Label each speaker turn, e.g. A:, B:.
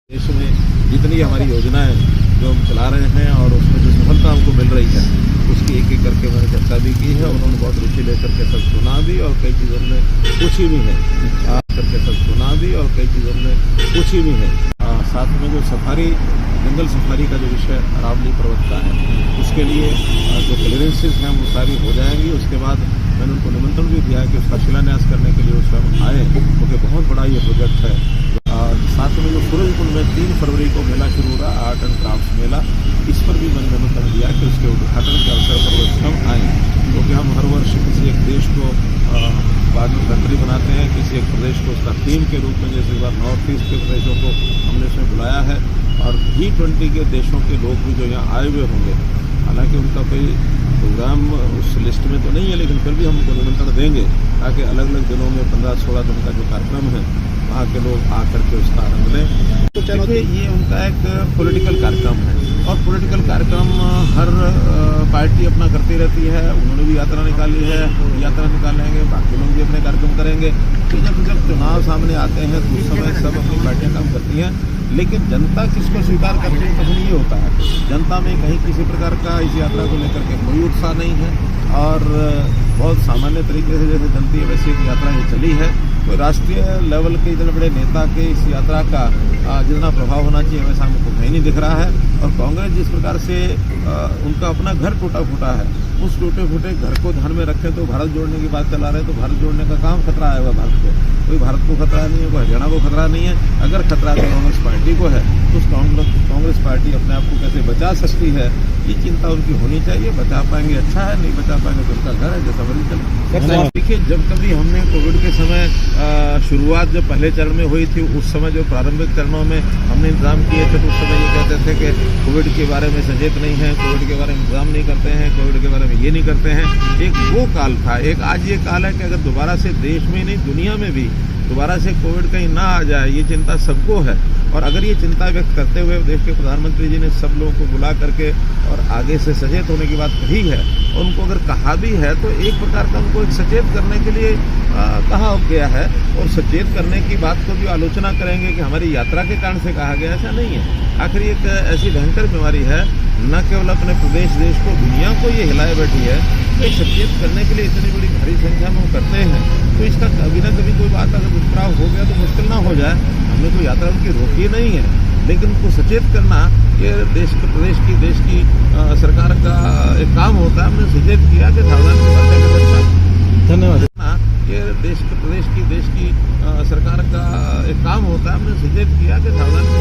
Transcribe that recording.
A: देश में जितनी हमारी योजनाएं जो हम चला रहे हैं और उसमें जो सफलता हमको मिल रही है उसकी एक एक करके मैंने चर्चा भी की है। उन्होंने बहुत रुचि लेकर के सब सुना भी और कई चीज़ों में पूछी भी है करके सब सुना भी और कई चीज़ों में पूछी भी है। साथ में जो सफारी जंगल सफारी का जो विषय अरावली पर्वत का है उसके लिए जो क्लियरेंसेज हैं वो सारी हो जाएंगी। उसके बाद मैंने उनको निमंत्रण भी दिया है कि उसका शिलान्यास करने के लिए वो स्वयं आए, क्योंकि बहुत बड़ा ये प्रोजेक्ट है। साथ में जो सूरजकुंड में 3 फरवरी को मेला शुरू होगा, आर्ट एंड क्राफ्ट मेला, इस पर भी मैंने निमंत्रण दिया कि उसके उद्घाटन के अवसर पर वो स्वयं आएँ, क्योंकि हम हर वर्ष किसी एक देश को पार्टनर कंट्री बनाते हैं, किसी एक प्रदेश को उसका थीम के रूप में, जैसे इस बार नॉर्थ ईस्ट के प्रदेशों को हमने उसमें बुलाया है और G20 के देशों के लोग भी जो यहाँ आए हुए होंगे, हालांकि उनका कोई प्रोग्राम उस लिस्ट में तो नहीं है, लेकिन फिर भी हम उनको निमंत्रण देंगे ताकि अलग अलग दिनों में 15-16 दिन का जो कार्यक्रम है वहाँ के लोग आकर के उसका आनंद लें। तो देखिए, ये उनका एक पॉलिटिकल कार्यक्रम है और पॉलिटिकल कार्यक्रम हर पार्टी अपना करती रहती है। उन्होंने भी यात्रा निकाली है, यात्रा निकालेंगे, बाकी लोग भी अपने कार्यक्रम करेंगे। तो जब चुनाव सामने आते हैं तो उस समय सब अपनी पार्टियाँ काम करती हैं, लेकिन जनता किसको स्वीकार करती है प्रश्न ये होता है। जनता में कहीं किसी प्रकार का इस यात्रा को लेकर के कोई उत्साह नहीं है और बहुत सामान्य तरीके से जैसे चलती है वैसे एक यात्रा ये चली है। कोई राष्ट्रीय लेवल के इतने बड़े नेता के इस यात्रा का जितना प्रभाव होना चाहिए वैसा हमको कहीं नहीं दिख रहा है। और कांग्रेस जिस प्रकार से उनका अपना घर टूटा फूटा है, उस टूटे फूटे घर को ध्यान में रखें तो भारत जोड़ने की बात चला रहे हैं, तो भारत जोड़ने का काम खतरा आएगा भारत को? कोई भारत को खतरा नहीं है, कोई हरियाणा को खतरा नहीं है। अगर खतरा तो कांग्रेस पार्टी को है, तो उस कांग्रेस पार्टी अपने आप को कैसे बचा सकती है, ये चिंता उनकी होनी चाहिए। बचा पाएंगे अच्छा है, नहीं बचा पाएंगे तो उनका घर है, जैसा मर्जी चले। देखिए, जब कभी हमने कोविड के समय शुरुआत जब पहले चरण में हुई थी, उस समय जो प्रारंभिक चरणों में हमने इंतजाम किए थे तो उस समय ये कहते थे कि कोविड के बारे में सचेत नहीं है, कोविड के बारे में इंतजाम नहीं करते हैं, कोविड के बारे में ये नहीं करते हैं। एक वो काल था। एक आज ये काल है कि अगर दोबारा से देश में नहीं दुनिया में भी दोबारा से कोविड कहीं ना आ जाए, ये चिंता सबको है। और अगर ये चिंता व्यक्त करते हुए देश के प्रधानमंत्री जी ने सब लोगों को बुला करके और आगे से सचेत होने की बात कही है, और उनको अगर कहा भी है तो एक प्रकार का उनको एक सचेत करने के लिए कहा गया है। और सचेत करने की बात को भी आलोचना करेंगे कि हमारी यात्रा के कारण से कहा गया, ऐसा नहीं है। आखिर एक ऐसी भयंकर बीमारी है, न केवल अपने प्रदेश देश को, दुनिया को ये हिलाए बैठी है। तो सचेत करने के लिए इतनी बड़ी भारी संख्या में वो करते हैं, तो इसका कभी ना कभी कोई बात अगर दुष्प्रभाव हो गया तो मुश्किल ना हो जाए। हमने तो यात्रा उनकी रोकी नहीं है, लेकिन उनको सचेत करना ये प्रदेश की सरकार का एक काम होता है। हमने सचेत किया कि सावधानी से बातें करें। धन्यवाद। ये प्रदेश की सरकार का एक काम होता है। हमने सचेत किया कि सावधानी से